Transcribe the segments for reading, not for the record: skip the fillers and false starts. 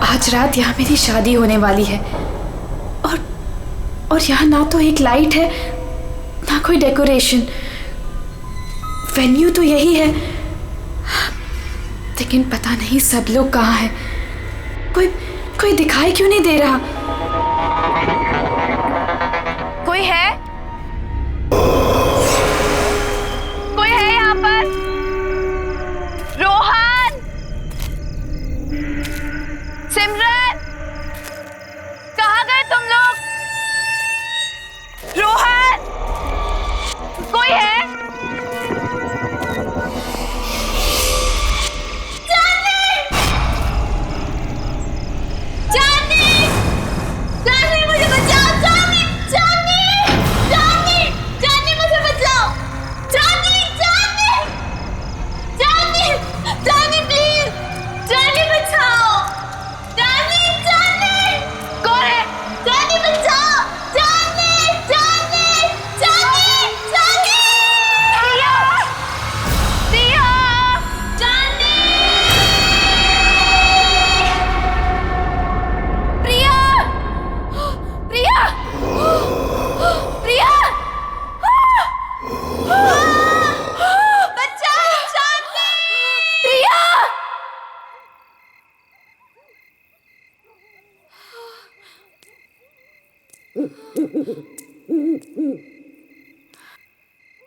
आज रात यहाँ मेरी शादी होने वाली है और यहाँ ना तो एक लाइट है ना कोई डेकोरेशन। वेन्यू तो यही है, लेकिन पता नहीं सब लोग कहाँ हैं। कोई दिखाई क्यों नहीं दे रहा? कोई है? कोई है यहाँ पर? रोहन, सिमरन, कहाँ गए तुम लोग? रोहन, कोई है?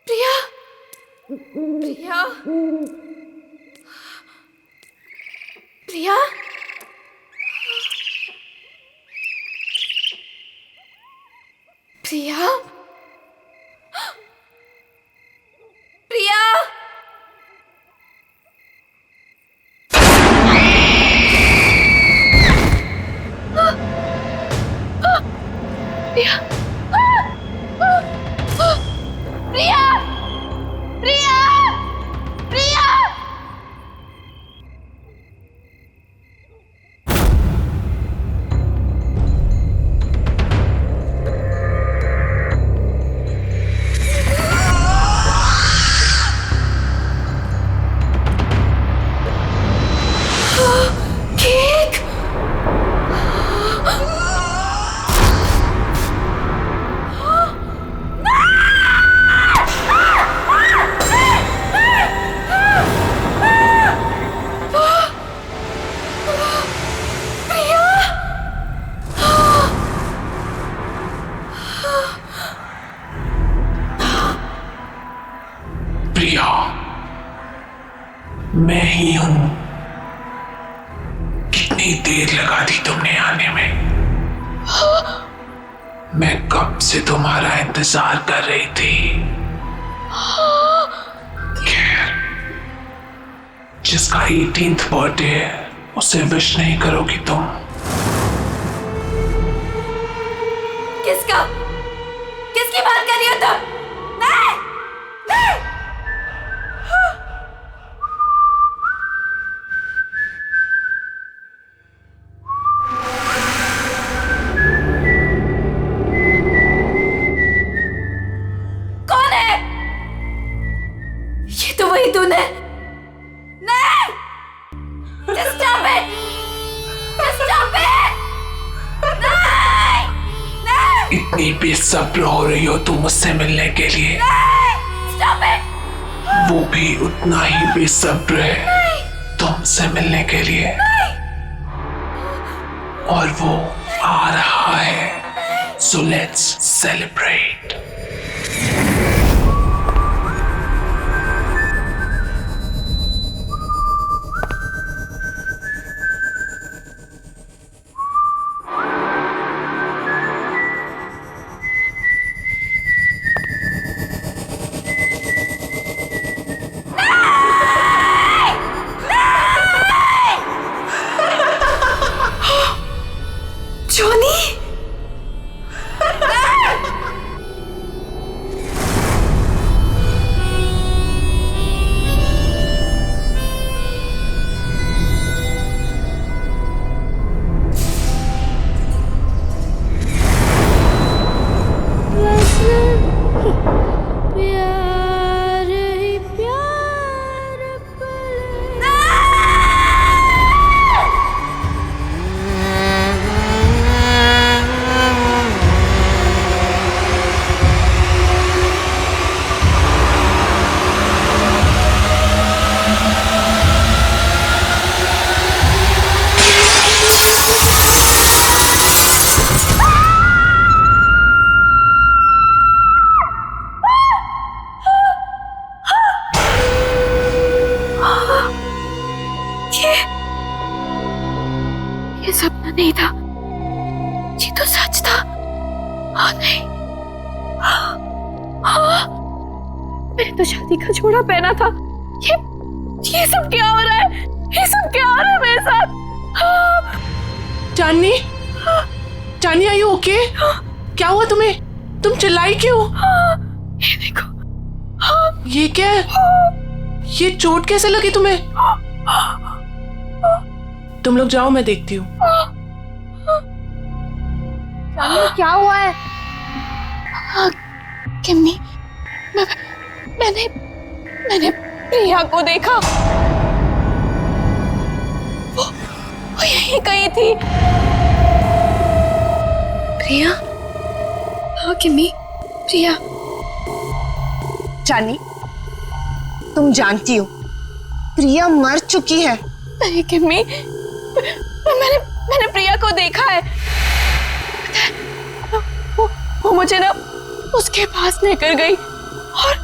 प्रिया, प्रिया, प्रिया, प्रिया, प्रिया, प्रिया, प्रिया, प्रिया, प्रिया, केक, प्रिया, मैं ही हूं। कितनी देर लगा दी तुमने आने में? मैं कब से तुम्हारा इंतजार कर रही थी। खैर, जिसका 18th बर्थडे है उसे विश नहीं करोगी तुम? किसका? किसकी बात कर रही हो तुम? नहीं, नहीं। कौन है? ये तो वही तूने। नहीं, just stop it, just stop it, नहीं, नहीं, इतनी बेसब्र हो रही हो तुम मुझसे मिलने के लिए? नहीं, stop it, वो भी उतना ही बेसब्र है तुमसे मिलने के लिए। और वो आ रहा है, so let's celebrate. जोनी, ये सपना नहीं था, ये तो सच था। हाँ नहीं, हाँ, मैंने तो शादी का जोड़ा पहना था। ये सब क्या हो रहा है? ये सब क्या हो रहा है मेरे साथ? चांदनी, चांदनी आर यू ओके? क्या हुआ तुम्हें? तुम चिल्लाई क्यों? ये देखो, ये क्या है? ये चोट कैसे लगी तुम्हें? तुम लोग जाओ, मैं देखती हूँ। क्या हुआ है? किम्मी, मैंने प्रिया को देखा। वो यहीं कहीं थी। प्रिया? हाँ किम्मी, प्रिया। चांदनी, तुम जानती हो प्रिया मर चुकी है। नहीं किम्मी, मैंने प्रिया को देखा है। वो मुझे ना उसके पास लेकर गई और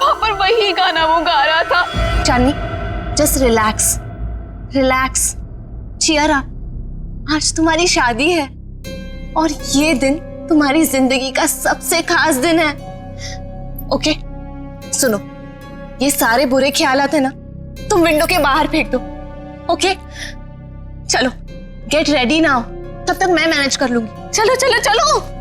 वहां पर वही गाना वो गा रहा था। Chandni, just relax, relax, cheer up. आज तुम्हारी शादी है और ये दिन तुम्हारी जिंदगी का सबसे खास दिन है। ओके, सुनो, ये सारे बुरे ख्यालात है ना, तुम विंडो के बाहर फेंक दो। ओके, चलो गेट रेडी नाउ, तब तक मैं मैनेज कर लूंगी। चलो चलो चलो।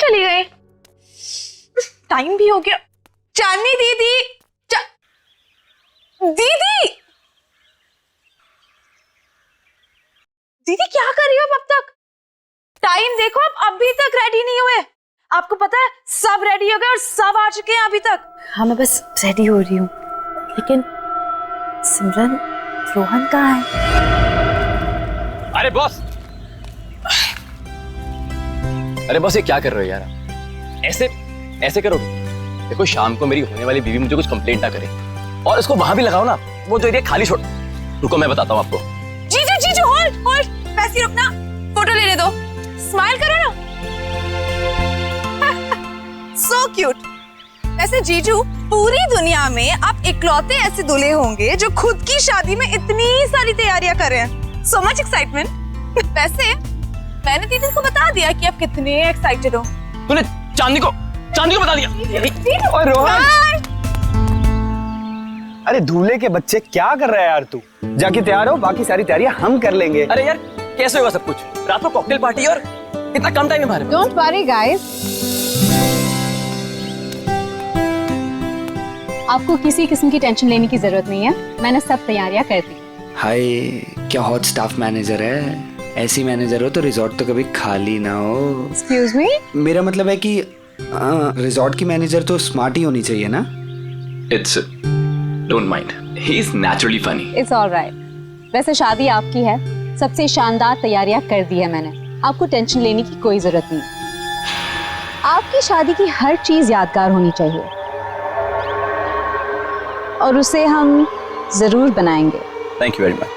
चली गई? टाइम भी हो गया। चांदनी दीदी, दीदी, दीदी क्या कर रही हो अब तक? टाइम देखो, आप अभी तक रेडी नहीं हुए। आपको पता है सब रेडी हो गए और सब आ चुके हैं अभी तक। हाँ, मैं बस रेडी हो रही हूँ, लेकिन सिमरन, रोहन कहाँ है? अरे बॉस, अरे बॉस, ये क्या कर रहे हो यार? ऐसे करोगे? देखो, शाम को मेरी होने वाली बीवी मुझे कुछ कंप्लेंट ना करे, और इसको वहां भी लगाओ ना, वो जो एरिया खाली छोड़। रुको, मैं बताता हूँ आपको। जीजू, होल्ड, वैसे रुकना, फोटो लेने दो, स्माइल करो ना। So cute. वैसे जीजू, पूरी दुनिया में आप इकलौते ऐसे दूल्हे होंगे जो खुद की शादी में इतनी सारी तैयारियां कर रहे हैं। So much excitement. वैसे मैंने दीदी को बता दिया कि आप कितने एक्साइटेड हो। तूने चांदनी को बता दिया? और रोहन, अरे दूल्हे के बच्चे, क्या कर रहा है यार तू? जाके तैयार हो, बाकी सारी तैयारियां हम कर लेंगे। अरे यार, कैसे होगा सब कुछ? रात को कॉकटेल पार्टी और इतना कम टाइम है हमारे पास। डोंट वरी गाइस, आपको किसी किस्म की टेंशन लेने की जरूरत नहीं है, मैंने सब तैयारियां कर दी। हाय, क्या हॉट स्टाफ मैनेजर है? ऐसी मैनेजर हो तो रिजॉर्ट तो कभी खाली ना हो। एक्सक्यूज मी, मेरा मतलब है कि रिजॉर्ट की मैनेजर तो स्मार्ट ही होनी चाहिए ना। It's don't mind, he is naturally funny. It's alright. वैसे शादी आपकी है, सबसे शानदार तैयारियां कर दी है मैंने, आपको टेंशन लेने की कोई जरूरत नहीं। आपकी शादी की हर चीज यादगार होनी चाहिए और उसे हम जरूर बनाएंगे। Thank you very much.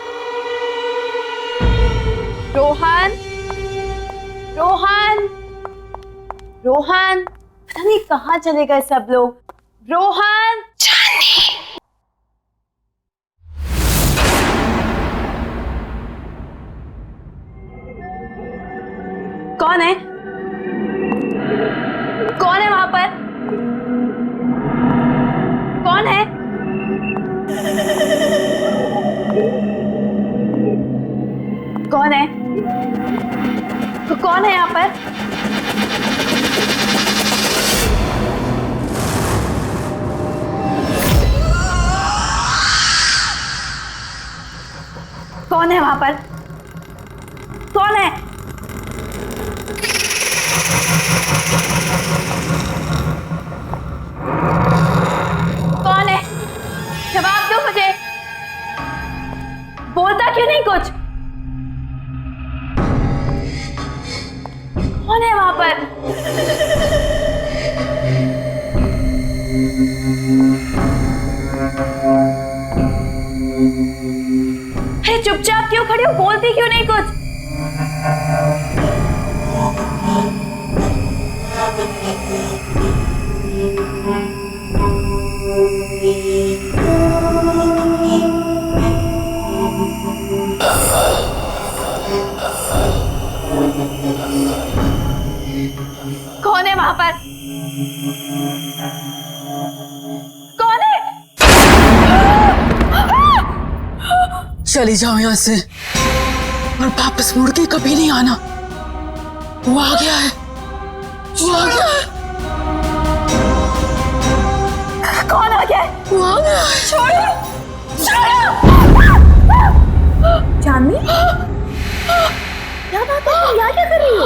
Rohan, पता नहीं कहाँ चले गए सब लोग। रोहन, कौन है? कौन है वहां पर? कौन है? कौन है? तो कौन है यहाँ पर? कौन है वहां पर? कौन है? बोलती क्यों नहीं कुछ? कौन है वहां पर? कौन है? चली जाओ यहाँ से और वापस मुड़ के कभी नहीं आना। वो आ गया है, वो आ गया है, कौन आ गया है? वो आ गया है। छोड़ो! चांदनी, क्या बात है? तुम यहाँ क्या कर रही हो?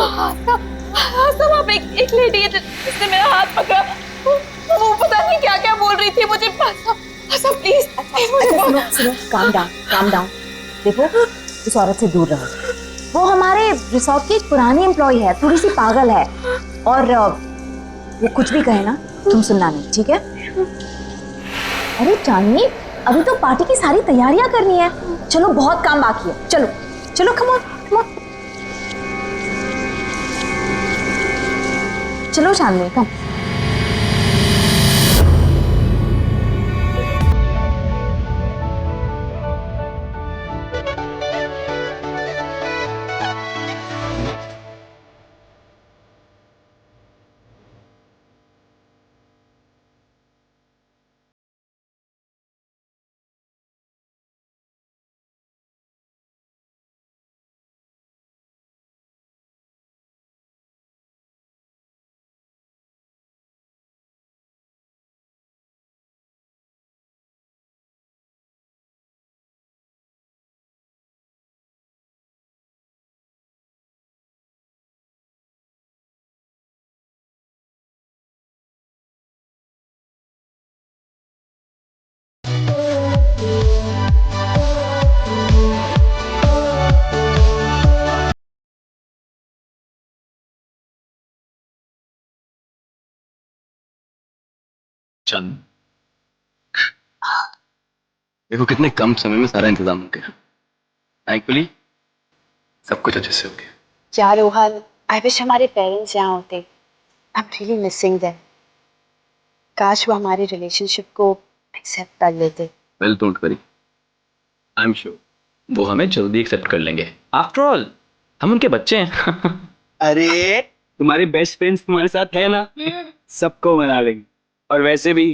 सब आप एक लेडी है जिसने मेरा हाथ पकड़ा। वो पता नहीं क्या क्या बोल रही थी मुझे। सब प्लीज सुनो, काम डाउन। देखो, इस औरत से दूर रहो। वो हमारे रिसोर्ट की एक पुरानी एम्प्लॉय है, थोड़ी सी पागल है, और वो कुछ भी कहे ना तुम सुनना नहीं, ठीक है? अरे चांदनी, अभी तो पार्टी की सारी तैयारियां करनी है। चलो, बहुत काम बाकी है। चलो चलो, कम ऑन। चलो चांदनी, कम। चंद, देखो कितने कम समय में सारा इंतजाम हो गया। थैंकफुली सब कुछ अच्छे से हो गया। यार रोहन, आई विश हमारे पेरेंट्स यहाँ होते। I am really missing them. काश वो हमारे रिलेशनशिप को एक्सेप्ट कर लेते। Well, don't worry, I am sure वो हमें जल्दी एक्सेप्ट कर लेंगे। आफ्टर ऑल हम उनके बच्चे हैं। अरे तुम्हारे बेस्ट फ्रेंड्स तुम्हारे साथ है ना, सबको मना लेंगे। और वैसे भी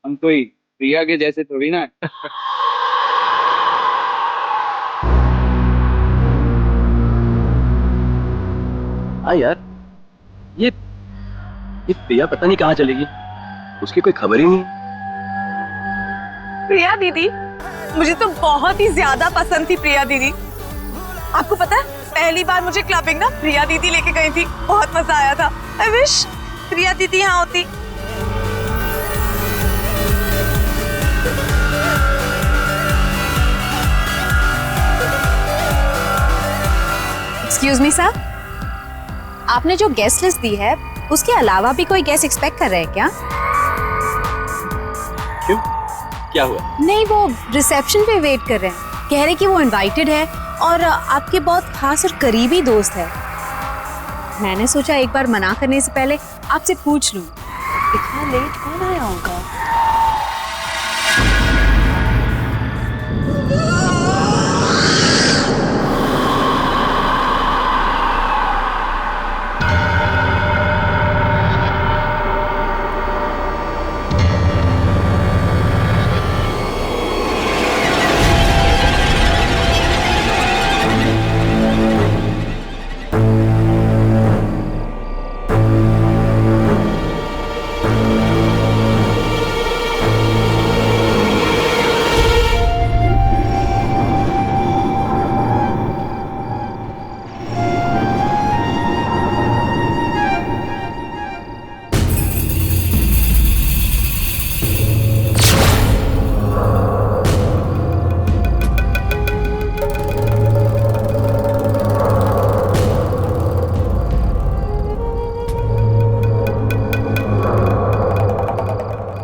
हम कोई प्रिया के जैसे थोड़ी ना। हाँ यार, ये प्रिया पता नहीं कहाँ चलेगी, उसकी कोई खबर ही नहीं। प्रिया दीदी, मुझे तो बहुत ही ज्यादा पसंद थी प्रिया दीदी। आपको पता है, पहली बार मुझे क्लबिंग ना प्रिया दीदी लेके गई थी, बहुत मजा आया था। आई विश प्रिया दीदी यहाँ होती। एक्सक्यूज मी सर, आपने जो गेस्ट लिस्ट दी है उसके अलावा भी कोई गेस्ट एक्सपेक्ट कर रहे हैं क्या? क्यों, क्या हुआ? नहीं, वो रिसेप्शन पे वेट कर रहे हैं। कह रहे कि वो इनवाइटेड है और आपके बहुत खास और करीबी दोस्त है। मैंने सोचा एक बार मना करने से पहले आपसे पूछ लूं। इतना लेट कौन आया होगा?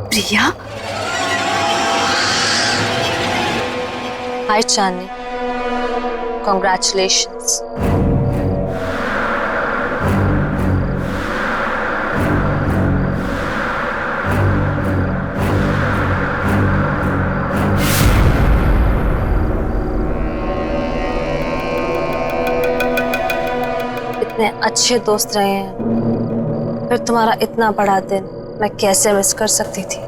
प्रिया, हाय चांदनी, Congratulations. इतने अच्छे दोस्त रहे हैं, फिर तुम्हारा इतना बड़ा दिन मैं कैसे मिस कर सकती थी।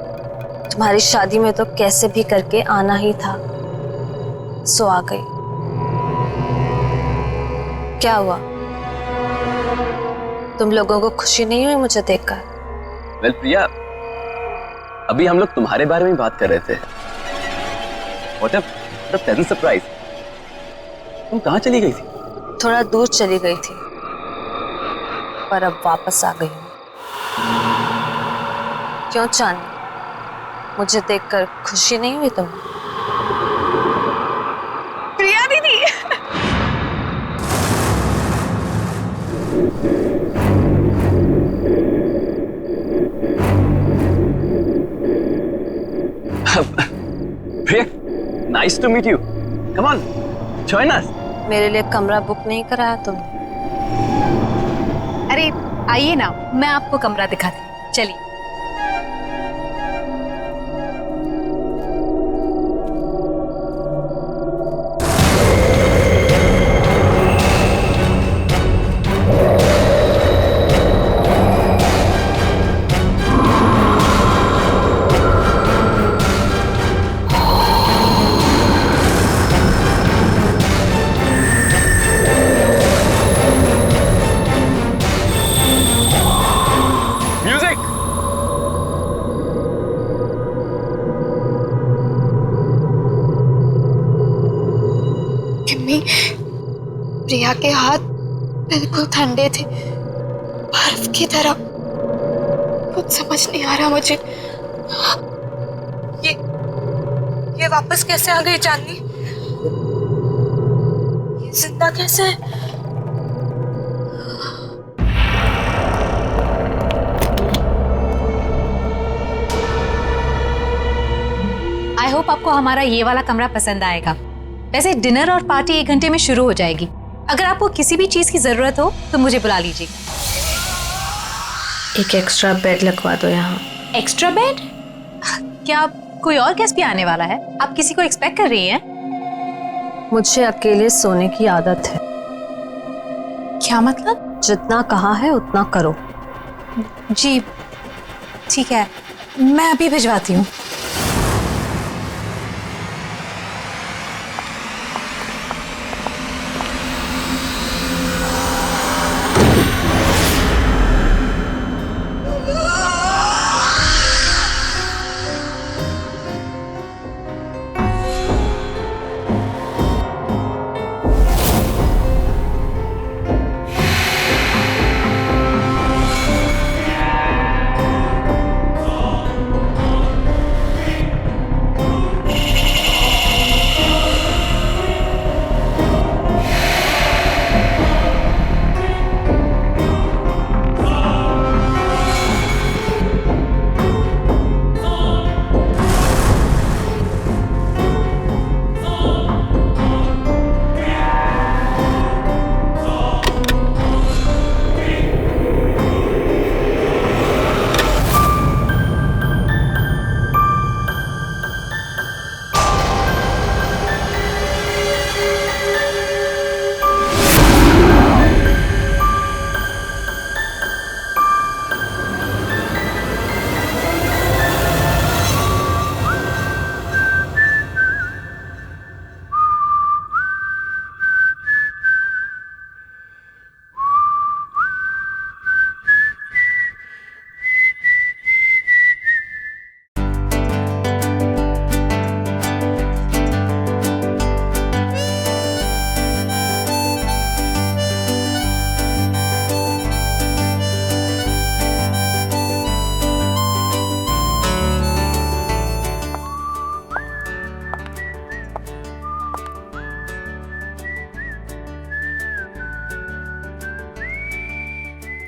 तुम्हारी शादी में तो कैसे भी करके आना ही था, सो आ गई। क्या हुआ, तुम लोगों को खुशी नहीं हुई मुझे देखकर? वेल प्रिया, अभी हम लोग तुम्हारे बारे में बात कर रहे थे। What a pleasant surprise. तुम कहाँ चली गई थी? थोड़ा दूर चली गई थी, पर अब वापस आ गई हूँ। क्यों चांदनी, मुझे देखकर खुशी नहीं हुई तुम्हें? प्रिया दीदी, प्रिया, nice to meet you. Come on, join us. मेरे लिए कमरा बुक नहीं कराया तुमने? अरे आइए ना, मैं आपको कमरा दिखाती हूँ, चलिए। प्रिया के हाथ बिल्कुल ठंडे थे, बर्फ की तरह। कुछ समझ नहीं आ रहा मुझे। ये वापस कैसे आ गई चांदनी? ये जिंदा कैसे है? आई होप आपको हमारा ये वाला कमरा पसंद आएगा। वैसे डिनर और पार्टी 1 घंटे में शुरू हो जाएगी। अगर आपको किसी भी चीज की जरूरत हो तो मुझे बुला लीजिएगा। एक एक्स्ट्रा बेड लगवा दो यहाँ। Extra bed? क्या कोई और गेस्ट भी आने वाला है? आप किसी को एक्सपेक्ट कर रही हैं? मुझे अकेले सोने की आदत है। क्या मतलब? जितना कहा है उतना करो। जी ठीक है, मैं अभी भिजवाती हूँ।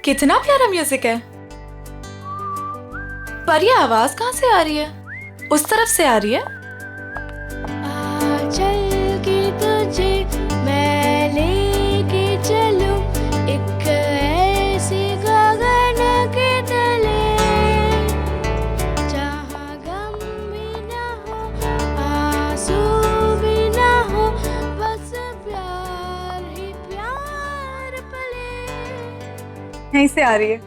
कितना प्यारा म्यूजिक है। पर ये आवाज कहाँ से आ रही है? उस तरफ से आ रही है। चल के तुझे मैं यहीं से आ रही है।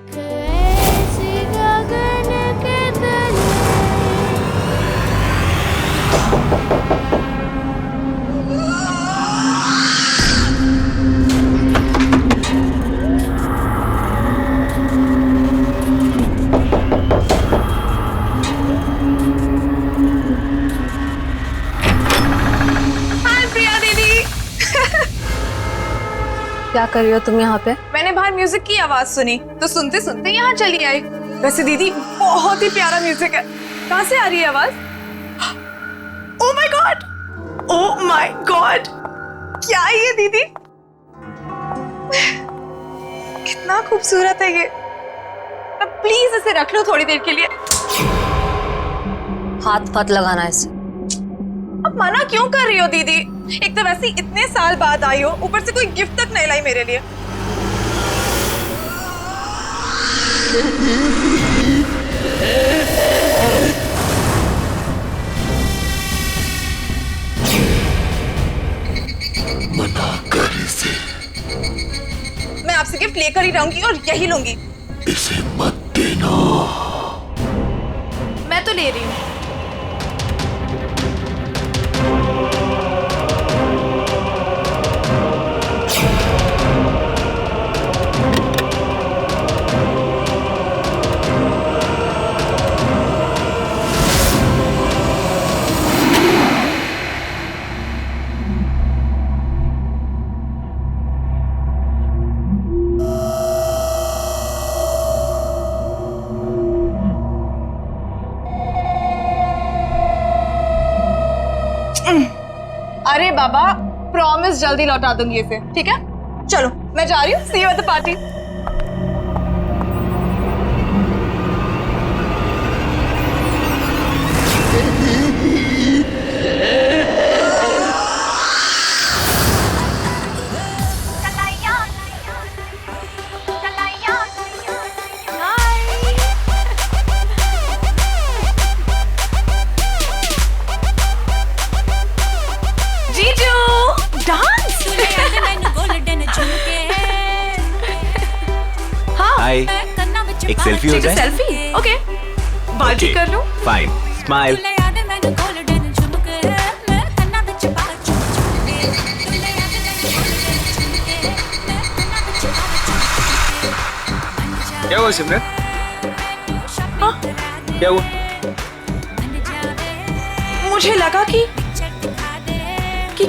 हाय प्रिया दीदी। क्या कर रही हो तुम यहाँ पे? मैंने बाहर म्यूजिक की आवाज सुनी तो सुनते सुनते यहाँ चली आई। वैसे दीदी बहुत ही प्यारा म्यूजिक है। कहाँ से आ रही है आवाज? Oh my God, oh my God, क्या है ये दीदी? कितना खूबसूरत है ये। अब प्लीज इसे रख लो थोड़ी देर के लिए। हाथ मत लगाना इसे। अब मना क्यों कर रही हो दीदी? एक तो वैसे ही इतने साल बाद आई हो, ऊपर से कोई गिफ्ट तक नहीं लाई मेरे लिए। मना कर इसे, मैं आपसे गिफ्ट लेकर ही रहूंगी और यही लूंगी। इसे मत देना। मैं तो ले रही हूँ। अरे बाबा, प्रॉमिस जल्दी लौटा दूंगी इसे, ठीक है? चलो मैं जा रही हूँ। सी यू एट द पार्टी। हाय, एक सेल्फी हो जाए? सेल्फी? ओके, बात भी कर लूं? Fine, smile. क्या हुआ सिमरन? क्या हुआ? मुझे लगा कि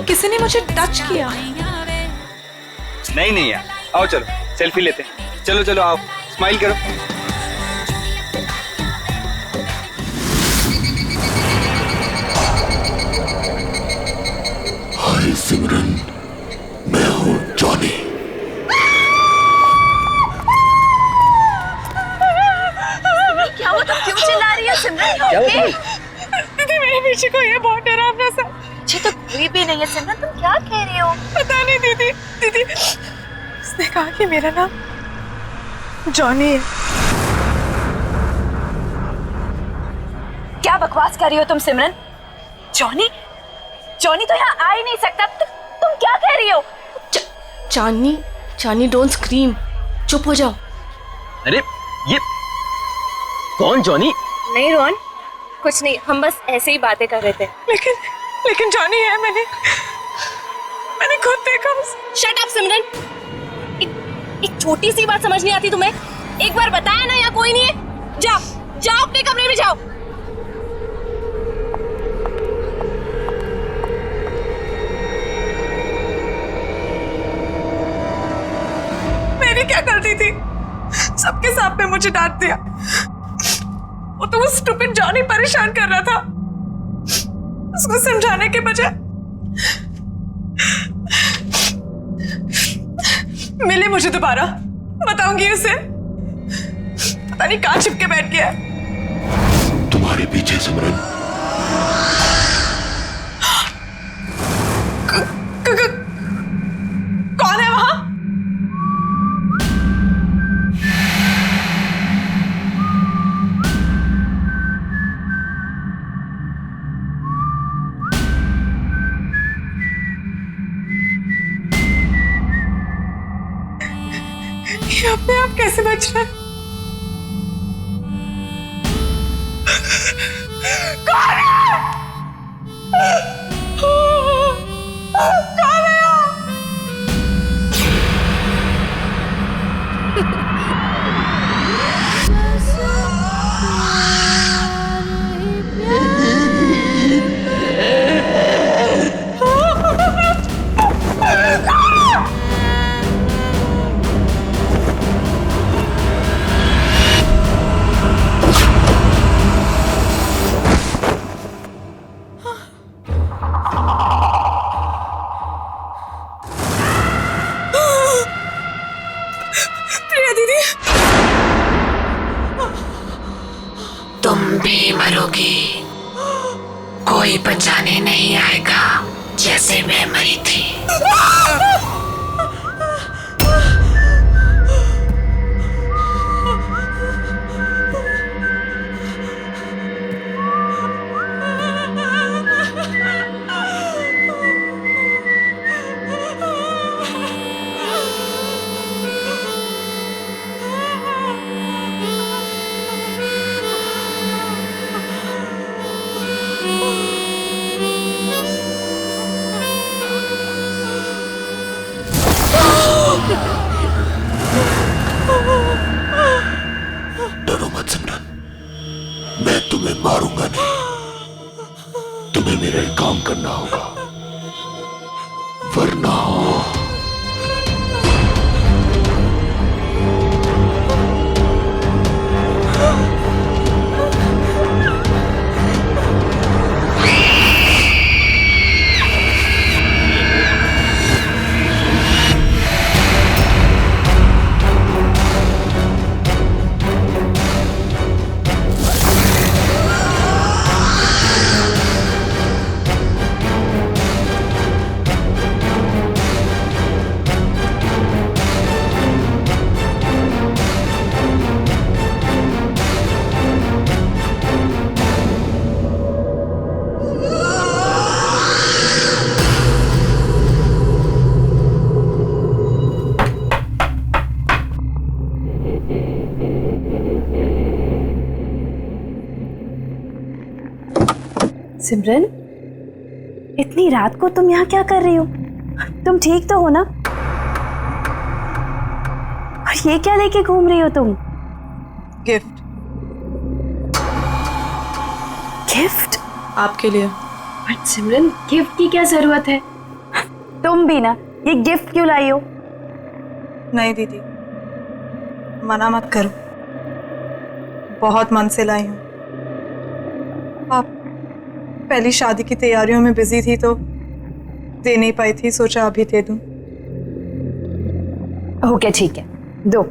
किसी ने मुझे टच किया। नहीं नहीं यार, आओ चलो सेल्फी लेते हैं। चलो चलो आओ, स्माइल करो। हाय सिमरन, मैं हूँ जॉनी। क्या हुआ? तुम क्यों चिल्ला रही है सिमरन? दीदी मेरे पीछे कोई है, बहुत डरावना सा। मुझे तो कोई भी नहीं है सिमरन, तुम क्या कह रही हो? पता नहीं दीदी। दीदी उसने कहा कि मेरा नाम जॉनी है। क्या बकवास कर रही हो तुम सिमरन? जॉनी? जॉनी तो यहाँ आ ही नहीं सकता। तुम क्या कह रही हो? चांदनी, चांदनी डोंट स्क्रीम, चुप हो जाओ। अरे ये कौन जॉनी? नहीं रोहन, कुछ नहीं, हम बस ऐसे ही बातें कर रहे थे। लेकिन जॉनी है। मैंने खुद देखा उसे। शट अप सिमरन, एक छोटी सी बात समझ नहीं आती तुम्हें? एक बार बताया ना यहाँ कोई नहीं है। जाओ जाओ अपने कमरे में जाओ। मैंने क्या गलती थी? सबके सामने मुझे डांट दिया। वो तो वो स्टूपिड जॉनी परेशान कर रहा था। उसको समझाने के बजाय मिले मुझे दोबारा, बताऊंगी उसे। पता नहीं कहाँ छिपके बैठ गया। तुम्हारे पीछे सिमरन। कौन है वहां? ये अपने आप कैसे बच रहा है? कौन है? कौन है? प्रिया दीदी, तुम भी मरोगी, कोई बचाने नहीं आएगा जैसे मैं मरी थी। डरो मत सिमरन, मैं तुम्हें मारूंगा नहीं। तुम्हें मेरा एक काम करना होगा, वरना सिमरन, इतनी रात को तुम यहाँ क्या कर रही हो? तुम ठीक तो हो ना? और ये क्या लेके घूम रही हो तुम? गिफ्ट। गिफ्ट? आपके लिए। बट सिमरन, गिफ्ट की क्या जरूरत है? तुम भी ना, ये गिफ्ट क्यों लाई हो? नहीं दीदी, मना मत करो, बहुत मन से लाई हूँ। आप पहली शादी की तैयारियों में बिजी थी तो दे नहीं पाई थी, सोचा अभी दे दूं। ओके ठीक है, दो।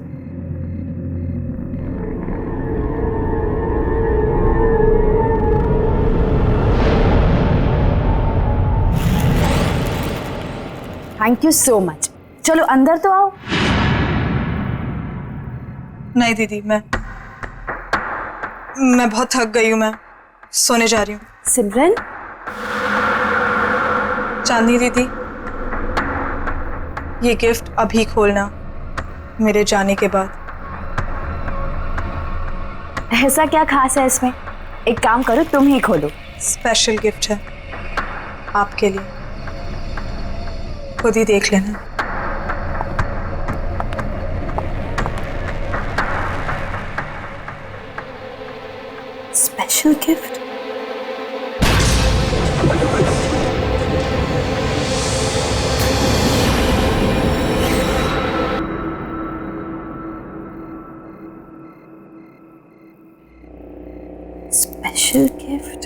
Thank you so much. चलो अंदर तो आओ। नहीं दीदी, मैं बहुत थक गई हूँ, मैं सोने जा रही हूँ। सिमरन, चांदनी दीदी, ये गिफ्ट अभी खोलना, मेरे जाने के बाद। ऐसा क्या खास है इसमें? एक काम करो, तुम ही खोलो। स्पेशल गिफ्ट है आपके लिए, खुद ही देख लेना। Special gift? Special gift?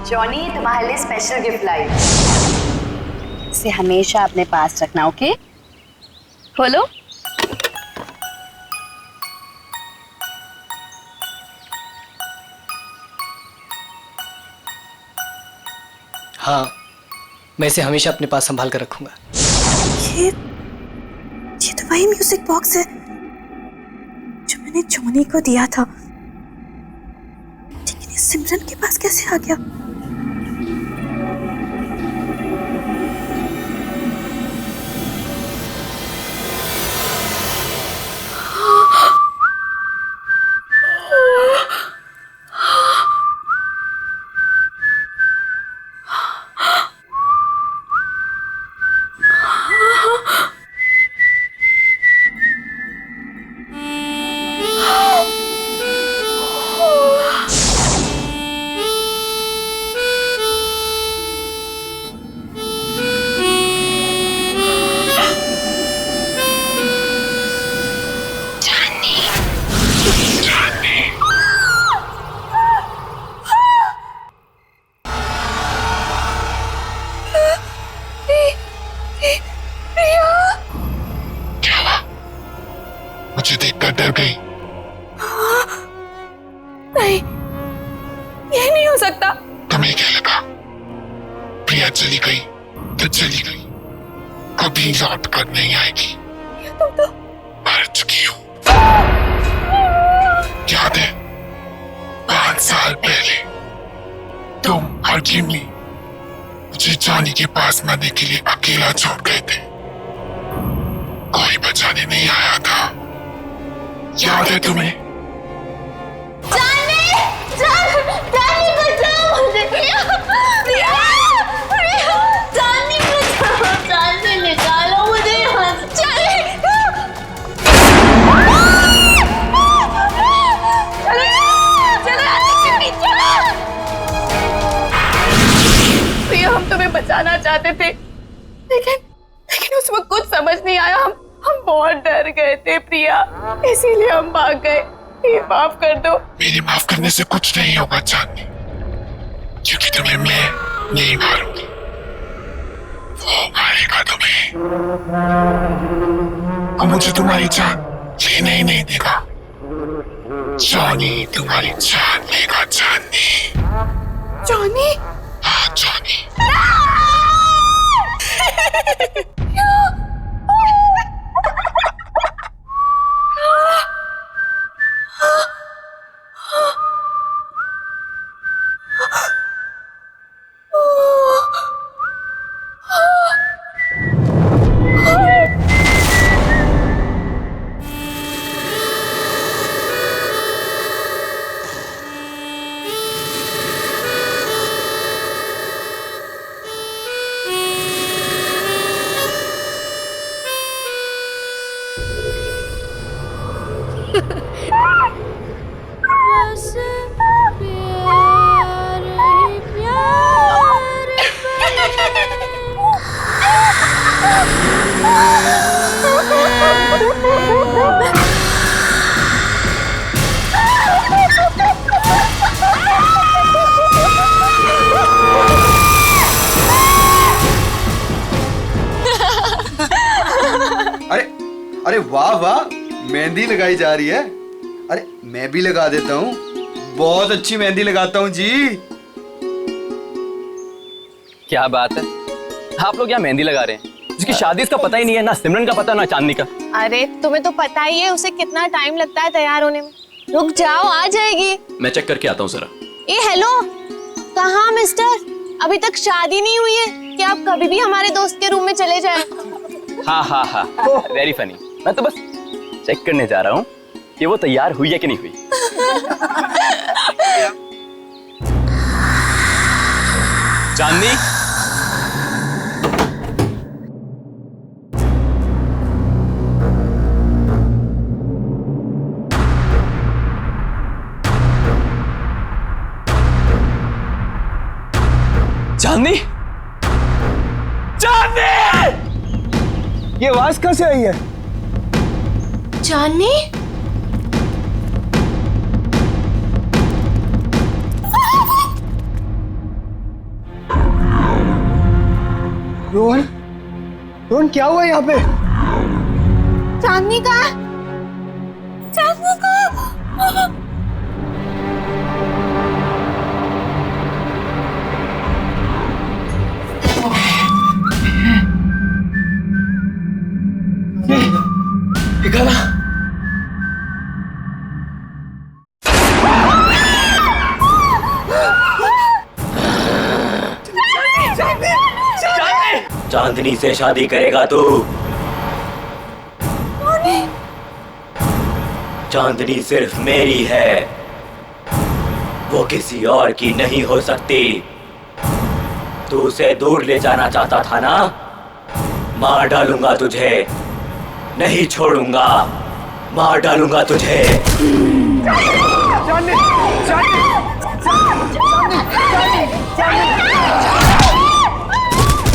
Johnny, तुम्हारे लिए स्पेशल गिफ्ट लाई। इसे हमेशा अपने पास रखना, ओके? खोलो। हाँ, मैं इसे हमेशा अपने पास संभाल कर रखूंगा। ये तो वही म्यूजिक बॉक्स है जो मैंने जॉनी को दिया था, लेकिन ये सिमरन के पास कैसे आ गया? मुझे देखकर डर गई। नहीं, ये नहीं हो सकता। तुम्हें क्या लगा प्रिया चली गई तो चली गई, कभी लौट कर नहीं आएगी। तुम तो मर चुकी हो। याद है 5 साल पहले तुम और जिमी मुझे जॉनी के पास मरने के लिए अकेला छोड़ गए थे, कोई बचाने नहीं आया था। याद है तुम्हें? जानी बचाओ मुझे। जानी बचाओ, जानी निकालो मुझे यहाँ से। प्रिया, हम तुम्हें बचाना चाहते थे, लेकिन उस वक्त कुछ समझ नहीं आया। हम बहुत डर गए थे प्रिया, इसीलिए हम भाग गए। ये माफ कर दो। मेरे माफ करने से कुछ नहीं होगा चांदनी, क्योंकि तुम्हें मैं नहीं मारूंगी, वो मारेगा तुम्हें। और मुझे तुम्हारी जान लेने ही नहीं देगा। जॉनी तुम्हारी जान लेगा चांदनी। जॉनी? हाँ जॉनी। अरे वाह वाह, मेहंदी लगाई जा रही है। अरे मैं भी लगा देता हूँ, बहुत अच्छी मेहंदी लगाता हूँ जी। क्या बात है, आप लोग यहाँ मेहंदी लगा रहे हैं? जिसकी शादी इसका पता ही नहीं है, ना सिमरन का पता ना चांदनी का। अरे तुम्हें तो पता ही है उसे कितना टाइम लगता है तैयार होने में। रुक जाओ, आ जाएगी। मैं चेक करके आता हूँ जरा। ए हेलो, कहाँ मिस्टर? अभी तक शादी नहीं हुई है कि आप कभी भी हमारे दोस्त के रूम में चले जाएं? हाँ हाँ हाँ, वेरी फनी। मैं तो बस चेक करने जा रहा हूँ कि वो तैयार हुई है कि नहीं हुई। चांदनी, चांदनी, चांदनी! ये आवाज कहाँ से आई है? चांदनी? रोहन, रोहन क्या हुआ यहाँ पे? चांदनी का? चांदनी का? देखा ना? चांदनी से शादी करेगा तू? चांदनी सिर्फ मेरी है, वो किसी और की नहीं हो सकती। तू उसे दूर ले जाना चाहता था ना? मार डालूंगा तुझे, नहीं छोड़ूंगा, मार डालूंगा तुझे।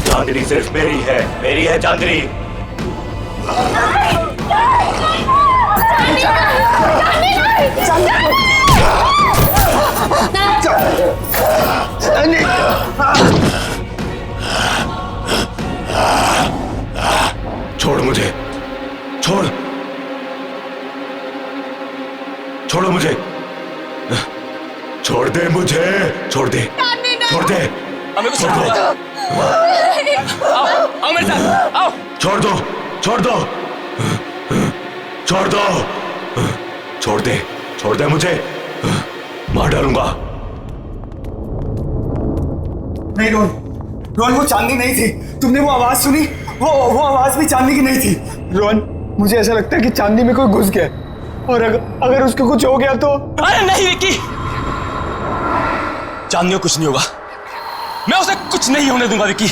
चांदनी सिर्फ मेरी है चांदनी। छोड़ मुझे, छोड़, छोड़ो मुझे, छोड़ दे मुझे, छोड़ दे, छोड़ दे, छोड़ दो, आओ मेरे साथ, आओ। छोड़ दो, छोड़ दो, छोड़ दो, छोड़ दे मुझे, मार डालूंगा। नहीं रोहन, रोहन वो चांदनी नहीं थी। तुमने वो आवाज सुनी? वो आवाज भी चांदनी की नहीं थी। रोहन मुझे ऐसा लगता है कि चांदनी में कोई घुस गया, और अगर उसको कुछ हो गया तो। अरे नहीं विक्की, चांदनी को कुछ नहीं होगा, मैं उसे कुछ नहीं होने दूंगा विक्की।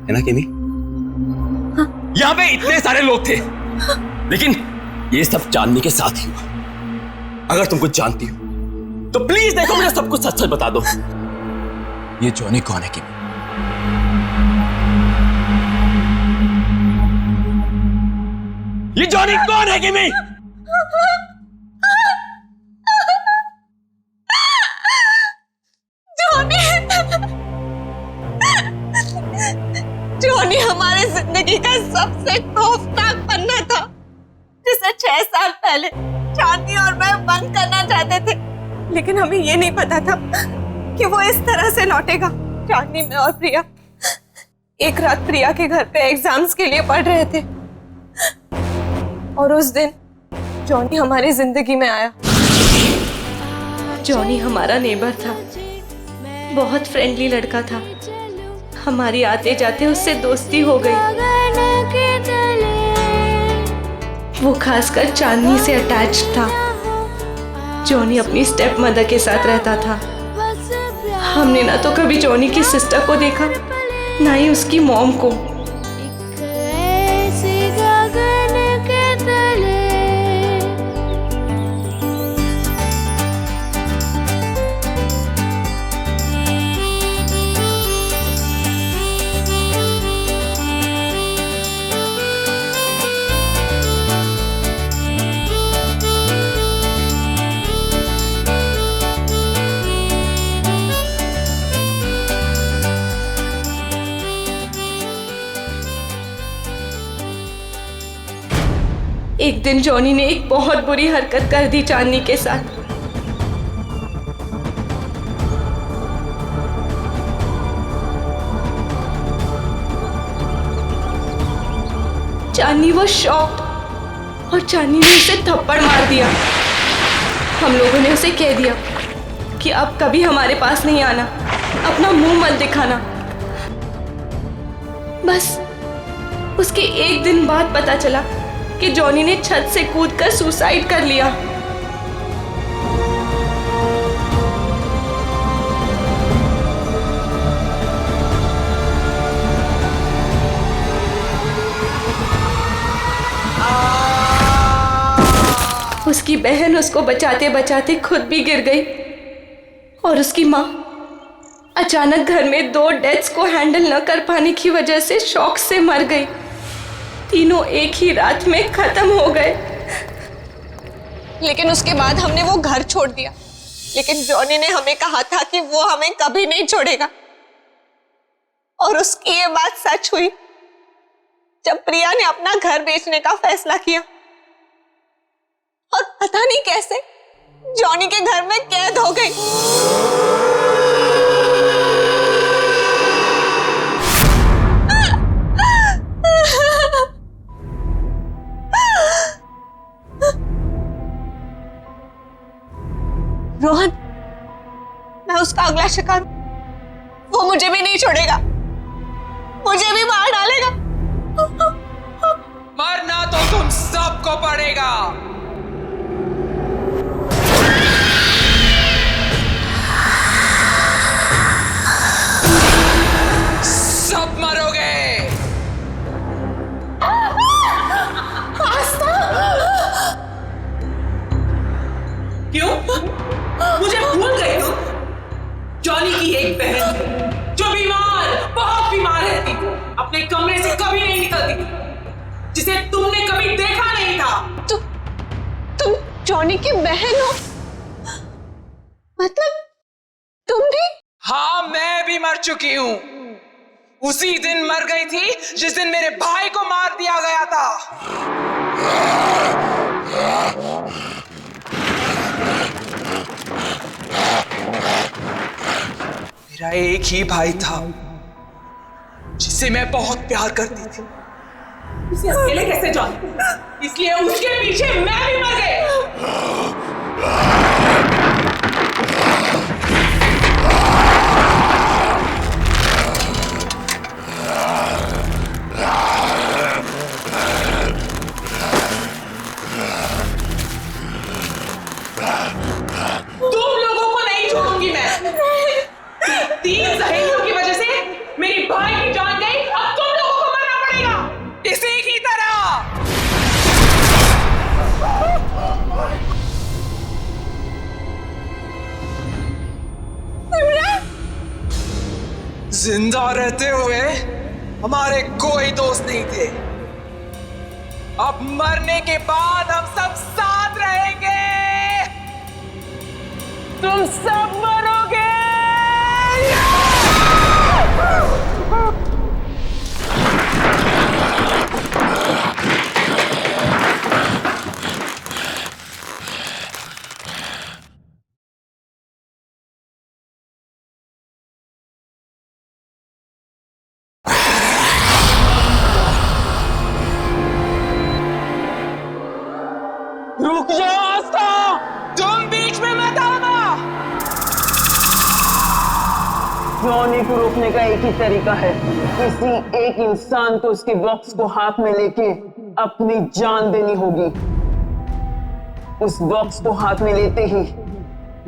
है ना केमी? यहाँ पे इतने सारे लोग थे, लेकिन ये सब चांदनी के साथ ही हुआ। अगर तुम कुछ जानती हो तो प्लीज देखो, मुझे सब कुछ सच सच बता दो। ये जॉनी कौन है केमी? ये जॉनी कौन है केमी? जॉनी हमारे जिंदगी का सबसे खौफनाक पन्ना था, जिसे 6 साल पहले चांदनी और मैं बंद करना चाहते थे, लेकिन हमें ये नहीं पता था कि वो इस तरह से लौटेगा। चांदनी, मैं और प्रिया एक रात प्रिया के घर पे एग्जाम्स के लिए पढ़ रहे थे, और उस दिन जॉनी हमारी जिंदगी में आया। जॉनी हमारा नेबर था, बहुत फ्रेंडली लड़का था। हमारी आते जाते उससे दोस्ती हो गई। वो खासकर चांदनी से अटैच था। जॉनी अपनी स्टेप मदर के साथ रहता था। हमने ना तो कभी जॉनी की सिस्टर को देखा, ना ही उसकी मॉम को। एक दिन जॉनी ने एक बहुत बुरी हरकत कर दी चांदनी के साथ। चांदनी वो शॉक्ड, और चांदनी ने उसे थप्पड़ मार दिया। हम लोगों ने उसे कह दिया कि अब कभी हमारे पास नहीं आना, अपना मुंह मत दिखाना। बस उसके एक दिन बाद पता चला कि जॉनी ने छत से कूदकर सुसाइड कर लिया। उसकी बहन उसको बचाते बचाते खुद भी गिर गई, और उसकी माँ अचानक घर में 2 डेथ्स को हैंडल न कर पाने की वजह से शॉक से मर गई। तीनों एक ही रात में खत्म हो गए। लेकिन उसके बाद हमने वो घर छोड़ दिया, लेकिन जॉनी ने हमें कहा था कि वो हमें कभी नहीं छोड़ेगा। और उसकी ये बात सच हुई जब प्रिया ने अपना घर बेचने का फैसला किया, और पता नहीं कैसे जॉनी के घर में कैद हो गई। रोहन, मैं उसका अगला शिकार, वो मुझे भी नहीं छोड़ेगा, मुझे भी मार डालेगा। मरना तो तुम सबको पड़ेगा। सब मरोगे। क्यों? मुझे भूल गई तुम? जॉनी की एक बहन जो बीमार, बहुत बीमार रहती, अपने कमरे से कभी नहीं निकलती, जिसे तुमने कभी देखा नहीं था। तुम जॉनी की बहन हो? मतलब तुम भी? हाँ, मैं भी मर चुकी हूं। उसी दिन मर गई थी जिस दिन मेरे भाई को मार दिया गया था। मेरा एक ही भाई था जिसे मैं बहुत प्यार करती थी। उसे अकेले कैसे जान? इसलिए उसके पीछे मैं भी मर गई। तुम लोगों को नहीं छोड़ूंगी मैं। 3 सहेलियों की वजह से मेरी भाई की जान गई, अब तुम लोगों को मरना पड़ेगा इसी की तरह। जिंदा रहते हुए हमारे कोई दोस्त नहीं थे। अब मरने के बाद हम सब साथ रहेंगे। तुम सब मरोगे। रुक जाओ आस्था, तुम बीच में मत आना। जॉनी को रोकने का एक ही तरीका है, किसी एक इंसान को उसके बॉक्स को हाथ में लेके अपनी जान देनी होगी। उस बॉक्स को हाथ में लेते ही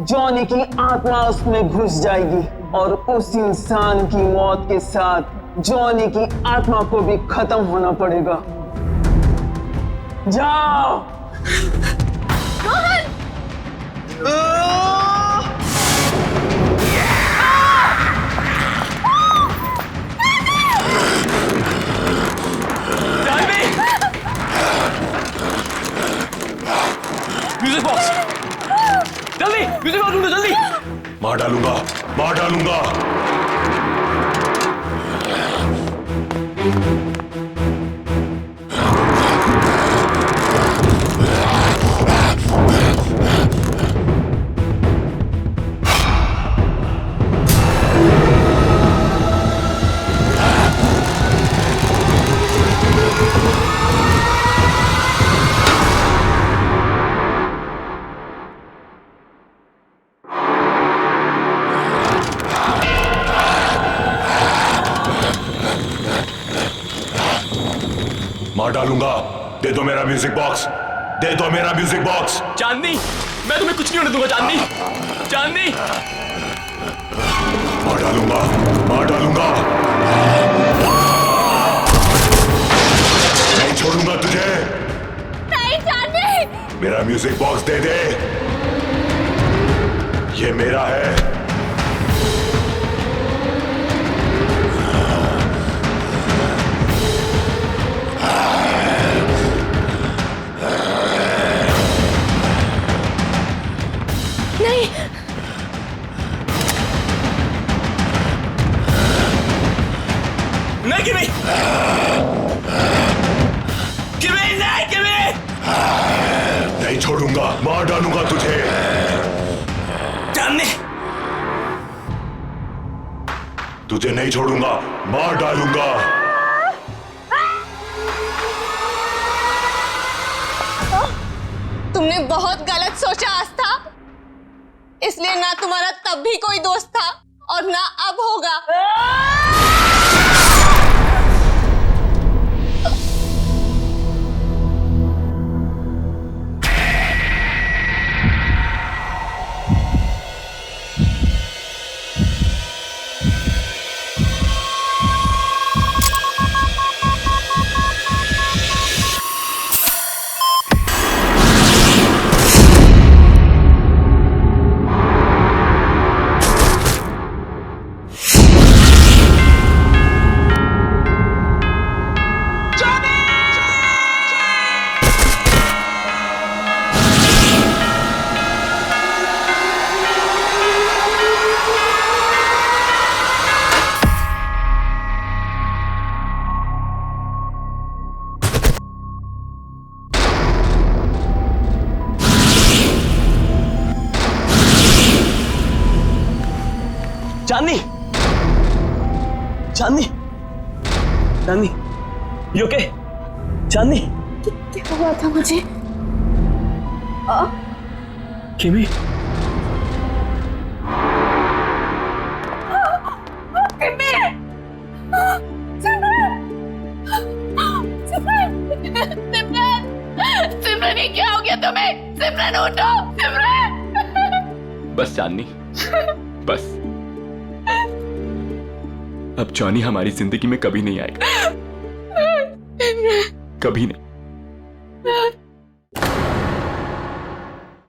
जॉनी की आत्मा उसमें घुस जाएगी और उस इंसान की मौत के साथ जॉनी की आत्मा को भी खत्म होना पड़ेगा। जाओ। म्यूजिक बॉक्स, जल्दी म्यूजिक बॉक्स ढूंढो, जल्दी। मार डालूंगा, मार डालूंगा। मार डालूंगा। दे दो मेरा म्यूजिक बॉक्स, दे दो मेरा म्यूजिक बॉक्स। चांदनी, मैं तुम्हें कुछ नहीं होने दूंगा। चांदनी, चांदनी। मार डालूंगा, मार डालूंगा। नहीं छोड़ूंगा तुझे। नहीं चांदनी। मेरा म्यूजिक बॉक्स दे दे, ये मेरा है। नहीं किमी, किमी नहीं, किमी नहीं छोड़ूंगा, मार डालूंगा तुझे। चांदनी, तुझे नहीं छोड़ूंगा, मार डालूंगा। तुमने बहुत गलत सोचा आस्था। इसलिए ना तुम्हारा तब भी कोई दोस्त था और ना अब होगा। चांदनी, चांदनी, चांदनी, यू ओके? चांदनी, क्या हुआ था मुझे? किमी, सिमरन, ये क्या हो गया तुम्हें? सिमरन उठो, सिमरन। बस चांदनी, बस। अब जॉनी हमारी जिंदगी में कभी नहीं आएगा, कभी नहीं।